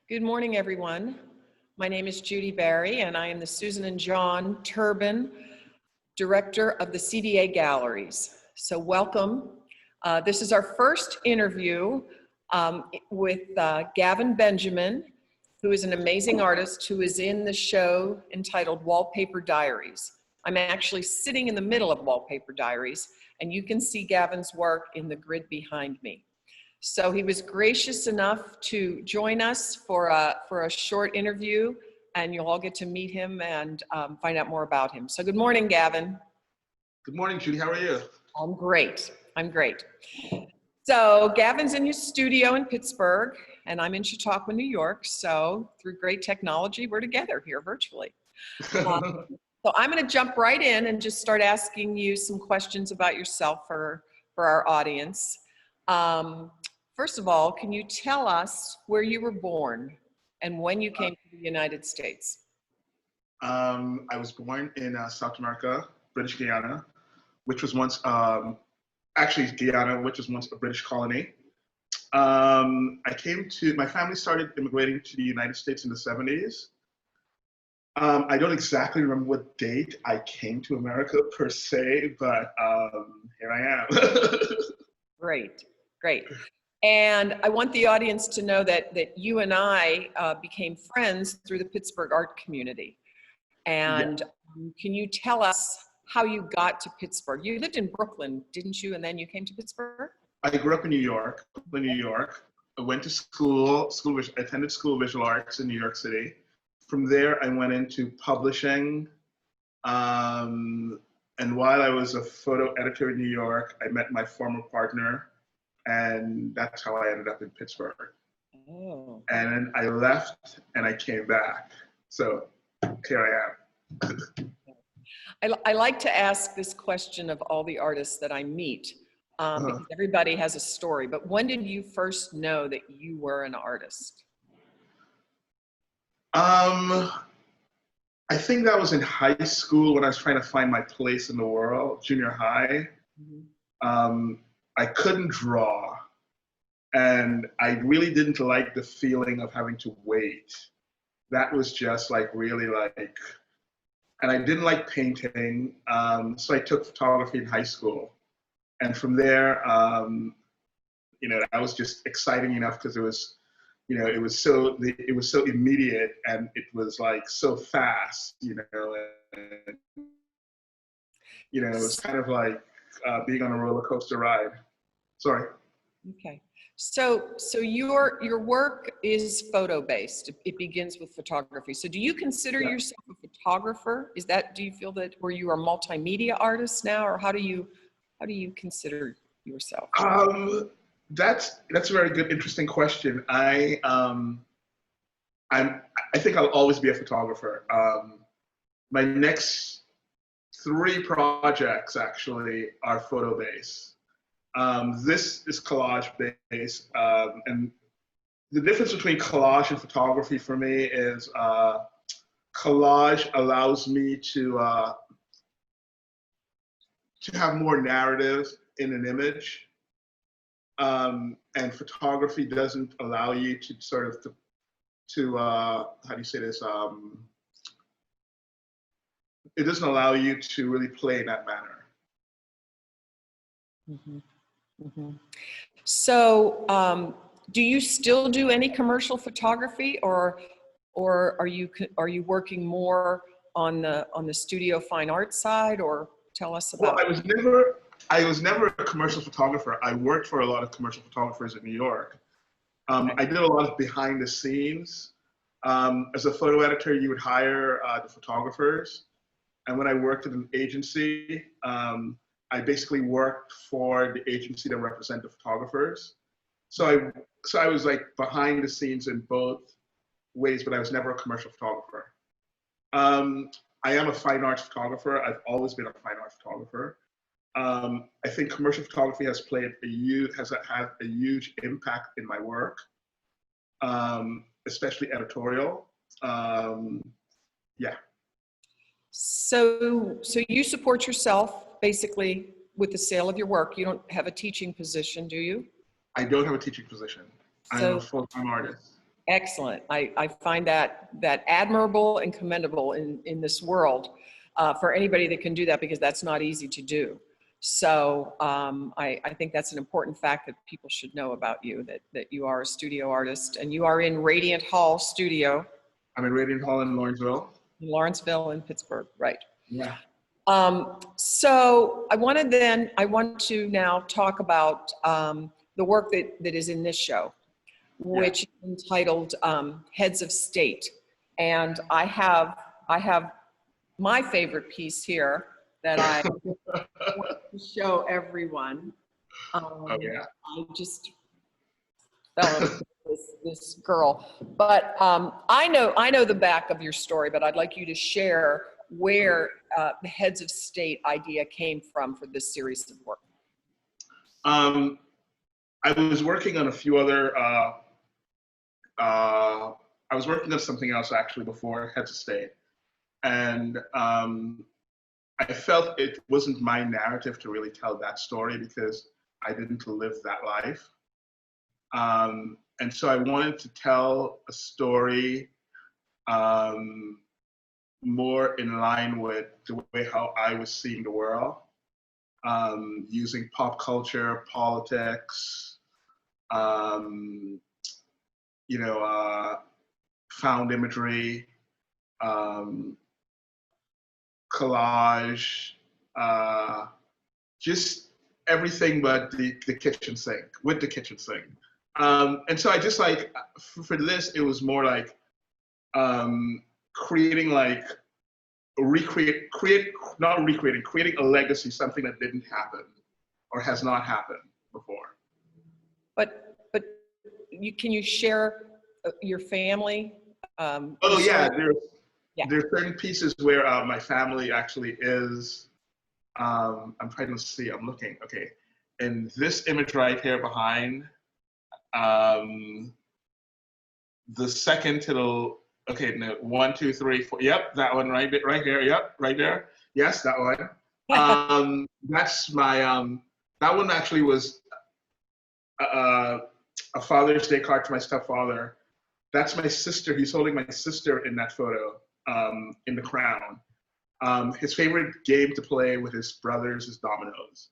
Good morning, everyone. My name is Judy Barie, and I am the Susan and John Turben Director of the CVA Galleries. So welcome. This is our first interview with Gavin Benjamin, who is an amazing artist who is in the show entitled Wallpaper Diaries. I'm actually sitting in the middle of Wallpaper Diaries, and you can see Gavin's work in the grid behind me. So he was gracious enough to join us for a short interview, and you'll all get to meet him and find out more about him. So good morning, Gavin. Good morning, Judy. How are you? I'm great. I'm great. So Gavin's in his studio in Pittsburgh, and I'm in Chautauqua, New York. So through great technology, we're together here virtually. So I'm going to jump right in and just start asking you some questions about yourself for our audience. First of all, can you tell us where you were born and when you came to the United States? I was born in South America, British Guiana, which was once, actually Guyana, which was once a British colony. My family started immigrating to the United States in the 70s. I don't exactly remember what date I came to America per se, but here I am. Great, great. And I want the audience to know that you and I became friends through the Pittsburgh art community. And can you tell us how you got to Pittsburgh? You lived in Brooklyn, didn't you? And then you came to Pittsburgh? I grew up in New York, I went to school, attended School of Visual Arts in New York City. From there, I went into publishing. And while I was a photo editor in New York, I met my former partner. And that's how I ended up in Pittsburgh. Oh. And then I left and I came back. So here I am. I like to ask this question of all the artists that I meet, because everybody has a story. But when did you first know that you were an artist? I think that was in high school when I was trying to find my place in the world, junior high. Mm-hmm. I couldn't draw, and I really didn't like the feeling of having to wait. That was just like really like, and I didn't like painting, so I took photography in high school. And from there, that was just exciting enough because it was, it was so immediate and it was like so fast, and, it was kind of like being on a roller coaster ride. Sorry. Okay. So your work is photo based. It begins with photography. So do you consider yourself a photographer? Do you feel that, or you are a multimedia artist now, or how do you consider yourself? That's a very good, interesting question. I think I'll always be a photographer. My next 3 projects actually are photo based. This is collage based, and the difference between collage and photography for me is collage allows me to have more narrative in an image, and photography doesn't allow you to sort of how do you say this? It doesn't allow you to really play in that manner. Mm-hmm. Mm-hmm. So, do you still do any commercial photography, or are you working more on the studio fine art side? Or tell us about. Well, I was never a commercial photographer. I worked for a lot of commercial photographers in New York. I did a lot of behind the scenes. As a photo editor, you would hire the photographers, and when I worked at an agency, I basically worked for the agency that represented the photographers. So I was like behind the scenes in both ways, but I was never a commercial photographer. I am a fine arts photographer. I've always been a fine arts photographer. I think commercial photography has had a huge impact in my work, especially editorial. So you support yourself basically with the sale of your work. You don't have a teaching position, do you? I don't have a teaching position. I'm a full-time artist. Excellent. I find that admirable and commendable in this world for anybody that can do that, because that's not easy to do. So I think that's an important fact that people should know about you, that you are a studio artist, and you are in Radiant Hall Studio. I'm in Radiant Hall in Lawrenceville. In Lawrenceville in Pittsburgh, right. Yeah. So I want to now talk about the work that is in this show, which is entitled Heads of State. And I have my favorite piece here that I want to show everyone. Oh, yeah. I just fell in love with this girl. But I know the back of your story, but I'd like you to share where the Heads of State idea came from for this series of work. I was working on a few other I was working on something else actually before Heads of State. And I felt it wasn't my narrative to really tell that story because I didn't live that life. And so I wanted to tell a story more in line with the way how I was seeing the world, using pop culture, politics, found imagery, collage, just everything but the kitchen sink, with the kitchen sink. And so I just like, for this, it was more like creating creating a legacy, something that didn't happen or has not happened before. But can you share your family? Oh yeah, there's certain pieces where my family actually is. I'm trying to see. I'm looking. Okay, and this image right here behind, the second to the. Okay, no, 1, 2, 3, 4. Yep, that one right here. Yep, right there. Yes, that one. That's my. That one actually was a Father's Day card to my stepfather. That's my sister. He's holding my sister in that photo, in the crown. His favorite game to play with his brothers is dominoes.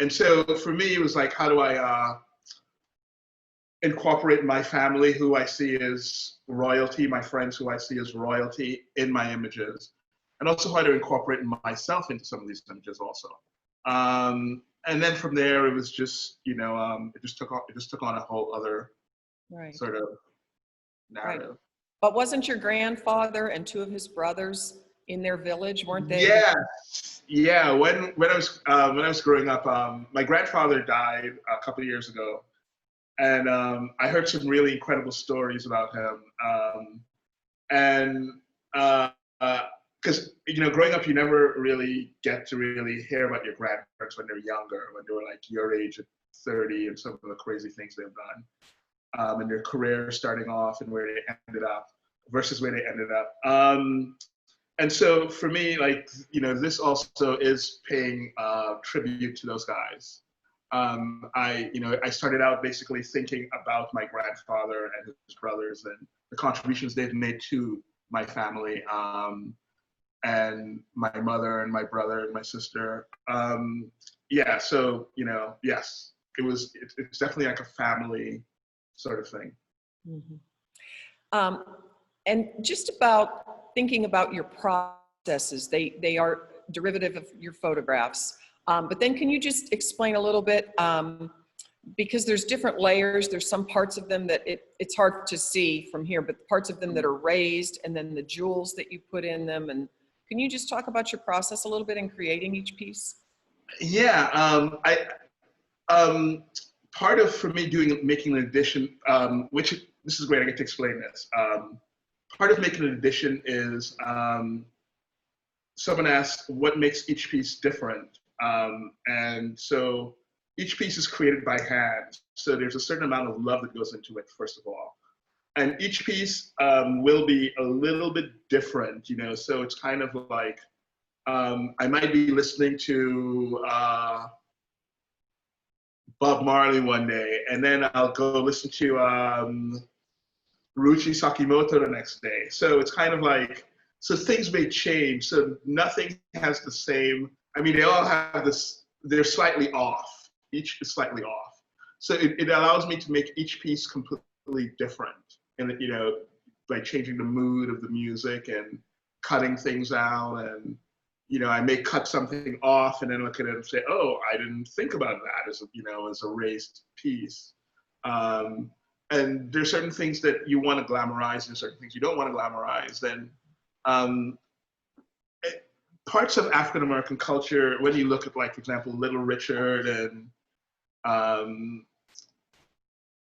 And so for me, it was like, how do I incorporate my family, who I see as royalty, my friends who I see as royalty, in my images, and also how to incorporate myself into some of these images also. And then from there, it was just, it just took on a whole other sort of narrative. Right. But wasn't your grandfather and 2 of his brothers in their village, weren't they? Yeah. When I was growing up, my grandfather died a couple of years ago, and I heard some really incredible stories about him. Because growing up, you never really get to really hear about your grandparents when they're younger, when they were like your age at 30, and some of the crazy things they've done, and their career starting off and where they ended up versus where they ended up. And so for me, like, this also is paying tribute to those guys. I started out basically thinking about my grandfather and his brothers and the contributions they've made to my family, and my mother and my brother and my sister. So yes, it's definitely like a family sort of thing. Mm-hmm. And just about thinking about your processes, they are derivative of your photographs. But then can you just explain a little bit, because there's different layers, there's some parts of them that it's hard to see from here, but parts of them that are raised, and then the jewels that you put in them. And can you just talk about your process a little bit in creating each piece? Yeah, part of, for me, making an edition, which, this is great, I get to explain this. Part of making an edition is, someone asked what makes each piece different. And so each piece is created by hand. So there's a certain amount of love that goes into it, first of all. And each piece will be a little bit different, so it's kind of like, I might be listening to Bob Marley one day, and then I'll go listen to Ruchi Sakimoto the next day. So it's kind of like, so things may change. So nothing has the same, I mean, they all have this, they're slightly off. Each is slightly off. So it allows me to make each piece completely different. And, you know, by changing the mood of the music and cutting things out. And, you know, I may cut something off and then look at it and say, oh, I didn't think about that as, you know, as a raised piece. And there's certain things that you want to glamorize and certain things you don't want to glamorize. Then parts of African American culture, when you look at, like, for example, Little Richard and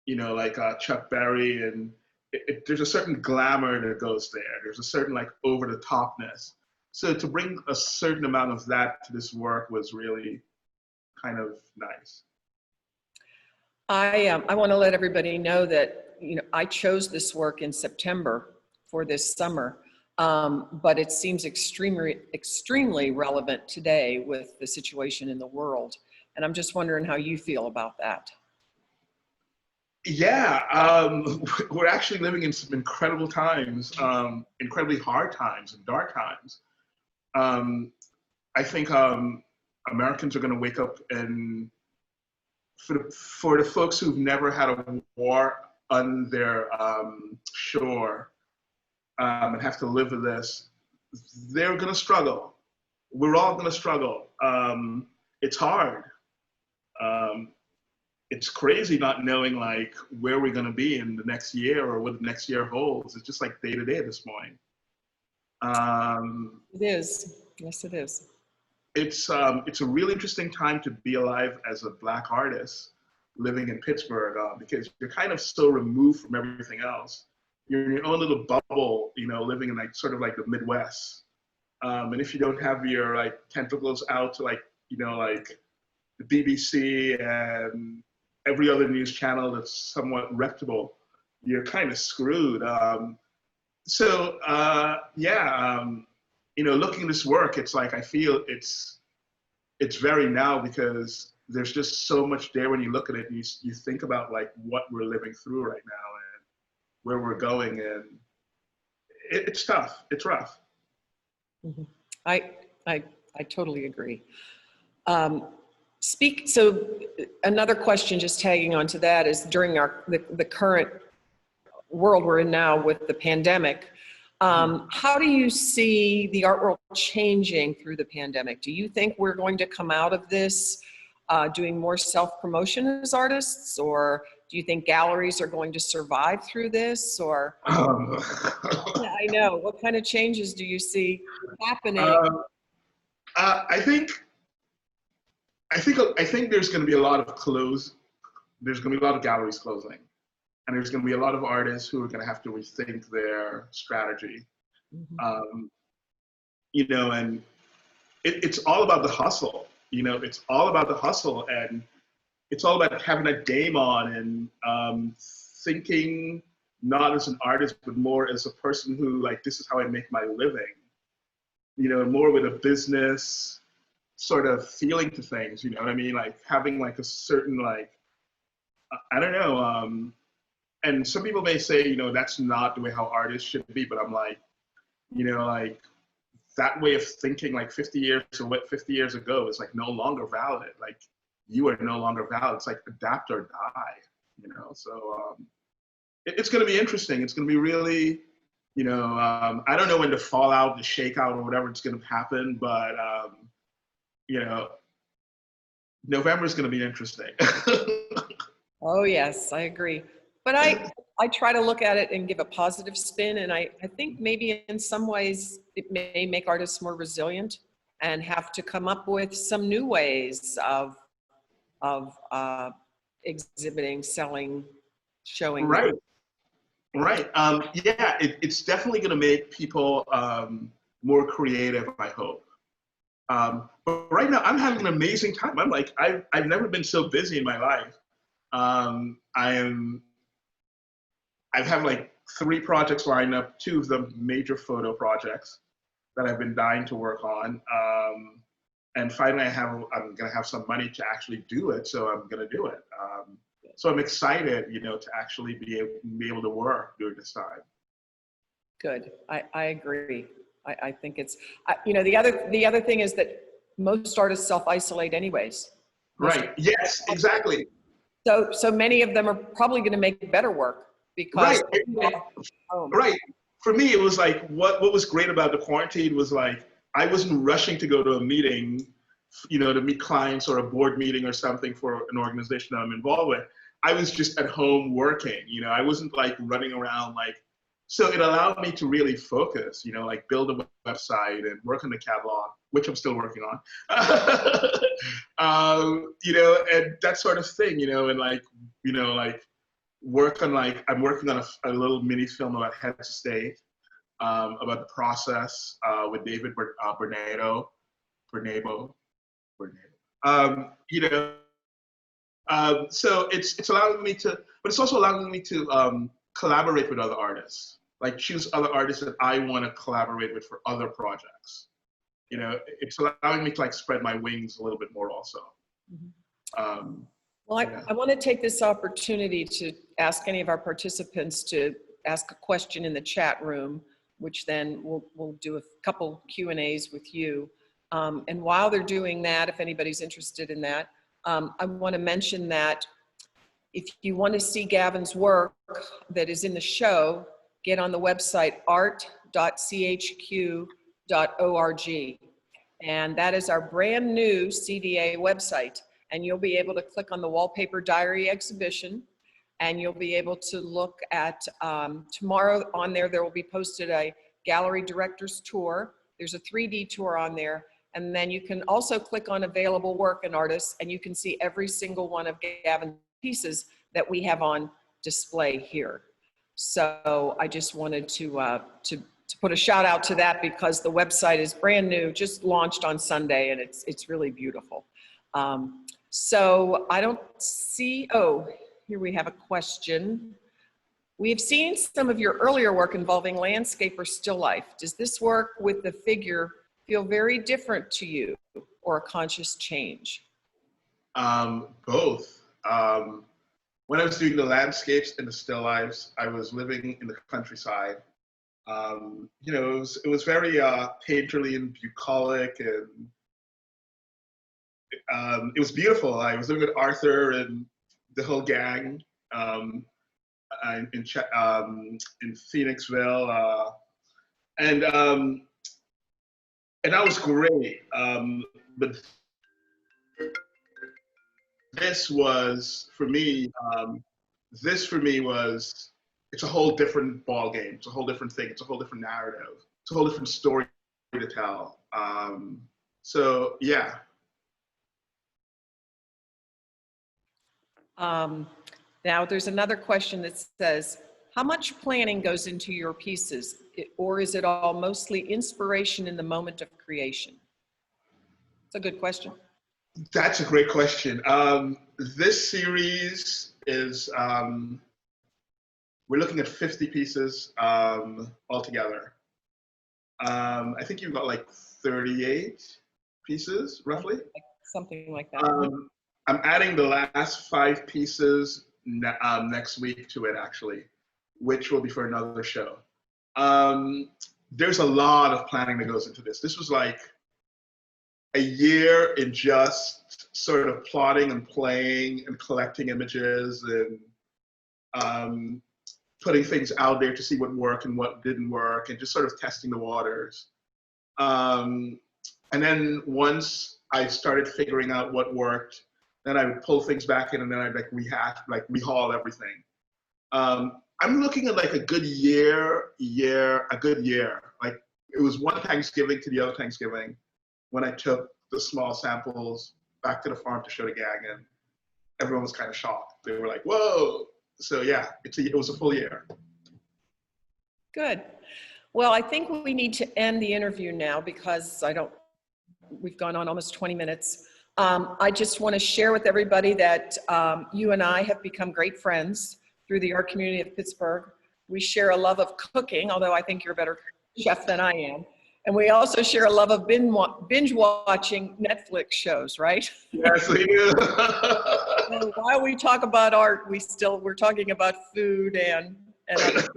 you know, like Chuck Berry, and there's a certain glamour that goes there. There's a certain, like, over the topness. So to bring a certain amount of that to this work was really kind of nice. I want to let everybody know that, you know, I chose this work in September for this summer, but it seems extremely relevant today with the situation in the world. And I'm just wondering how you feel about that. Yeah, we're actually living in some incredible times, incredibly hard times and dark times. I think Americans are going to wake up, and for the folks who've never had a war on their shore and have to live with this, they're going to struggle. We're all going to struggle. It's hard. It's crazy not knowing, like, where we're going to be in the next year or what the next year holds. It's just like day to day this morning. It is. Yes, it is. It's a really interesting time to be alive as a Black artist living in Pittsburgh because you're kind of so removed from everything else. You're in your own little bubble, you know, living in, like, sort of like the Midwest. And if you don't have your, like, tentacles out to, like, you know, like the BBC and every other news channel that's somewhat reputable, you're kind of screwed. You know, looking at this work, it's like I feel it's very now because there's just so much there when you look at it and you think about, like, what we're living through right now and where we're going, and it's tough. It's rough. Mm-hmm. I totally agree. So another question just tagging on to that is, during the current world we're in now with the pandemic, how do you see the art world changing through the pandemic? Do you think we're going to come out of this doing more self-promotion as artists, or do you think galleries are going to survive through this? Or yeah, I know, what kind of changes do you see happening? I think there's going to be a lot of there's going to be a lot of galleries closing, and there's going to be a lot of artists who are going to have to rethink their strategy. Mm-hmm. You know, and it's all about the hustle. You know, it's all about the hustle, and it's all about having a game on and thinking not as an artist, but more as a person who, like, this is how I make my living. You know, more with a business sort of feeling to things, you know what I mean? Like having, like, a certain, like, I don't know, and some people may say, you know, that's not the way how artists should be, but I'm like, you know, like, that way of thinking, like 50 years ago is, like, no longer valid. Like, you are no longer valid. It's like adapt or die, you know? So it's going to be interesting. It's going to be really, you know, I don't know when the fallout, the shakeout, or whatever it's going to happen, but you know, November is going to be interesting. Oh yes, I agree. But I try to look at it and give a positive spin, and I think maybe in some ways it may make artists more resilient and have to come up with some new ways of exhibiting, selling, showing. Right. Right. Yeah, it's definitely going to make people more creative, I hope. But right now, I'm having an amazing time. I'm like, I've never been so busy in my life. I've had, like, 3 projects lined up, 2 of them major photo projects that I've been dying to work on. And finally, I'm going to have some money to actually do it, so I'm going to do it. So I'm excited, you know, to actually be able to work during this time. Good. I agree. I think it's, you know, the other thing is that most artists self-isolate anyways. Right. Yes, exactly. So many of them are probably going to make better work because Right. Right. For me, it was like, what was great about the quarantine was like, I wasn't rushing to go to a meeting, you know, to meet clients or a board meeting or something for an organization that I'm involved with. I was just at home working, you know, I wasn't like running around like, so it allowed me to really focus, you know, like build a website and work on the catalog, which I'm still working on, you know, and that sort of thing, you know, and like, you know, like work on like, I'm working on a little mini film about heads of state, about the process with David Bernabo, you know, so it's allowing me to, but it's also allowing me to collaborate with other artists, like choose other artists that I want to collaborate with for other projects. You know, it's allowing me to like spread my wings a little bit more also. Well, Yeah. I want to take this opportunity to ask any of our participants to ask a question in the chat room, which then we'll do a couple Q&As with you. And while they're doing that, if anybody's interested in that, I want to mention that if you want to see Gavin's work that is in the show, get on the website art.chq.org. And that is our brand new CDA website. And you'll be able to click on the Wallpaper Diary exhibition, and you'll be able to look at, tomorrow on there, there will be posted a gallery director's tour. There's a 3D tour on there. And then you can also click on available work and artists, and you can see every single one of Gavin's pieces that we have on display here. So I just wanted to put a shout out to that because the website is brand new, just launched on Sunday, and it's really beautiful. So I don't see, oh, here we have a question. We've seen some of your earlier work involving landscape or still life. Does this work with the figure feel very different to you or a conscious change? Both. When I was doing the landscapes and the still lifes, I was living in the countryside. You know, it was very painterly and bucolic, and it was beautiful. I was living with Arthur and the whole gang in Phoenixville, and that was great. But this was for me. This for me was, it's a whole different ball game. It's a whole different thing. It's a whole different narrative. It's a whole different story to tell. So yeah. Now there's another question that says, how much planning goes into your pieces, or is it all mostly inspiration in the moment of creation? It's a good question. That's a great question. This series is, we're looking at 50 pieces altogether. I think you've got like 38 pieces, roughly. Something like that. I'm adding the last 5 pieces next week to it, actually, which will be for another show. There's a lot of planning that goes into this. This was like a year in just sort of plotting and playing and collecting images and putting things out there to see what worked and what didn't work, and just sort of testing the waters. And then once I started figuring out what worked, then I would pull things back in, and then I'd like rehash, like rehaul everything. I'm looking at like a good year. Like it was one Thanksgiving to the other Thanksgiving when I took the small samples back to the farm to show the gang, and everyone was kind of shocked. They were like, whoa. So yeah, it was a full year. Good. Well, I think we need to end the interview now because we've gone on almost 20 minutes. I just want to share with everybody that you and I have become great friends through the art community of Pittsburgh. We share a love of cooking, although I think you're a better chef than I am. And we also share a love of binge watching Netflix shows, right? Yes, we do. So while we talk about art, we're talking about food and other.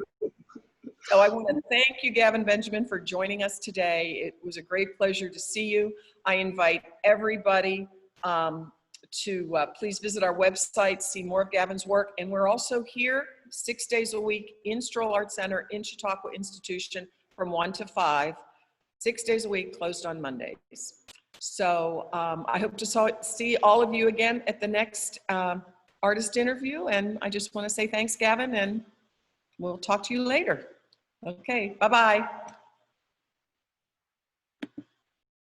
So I want to thank you, Gavin Benjamin, for joining us today. It was a great pleasure to see you. I invite everybody to please visit our website, see more of Gavin's work. And we're also here 6 days a week in Stroll Art Center in Chautauqua Institution from 1 to 5, 6 days a week, closed on Mondays. So I hope to see all of you again at the next artist interview. And I just want to say thanks, Gavin, and we'll talk to you later. Okay, bye-bye.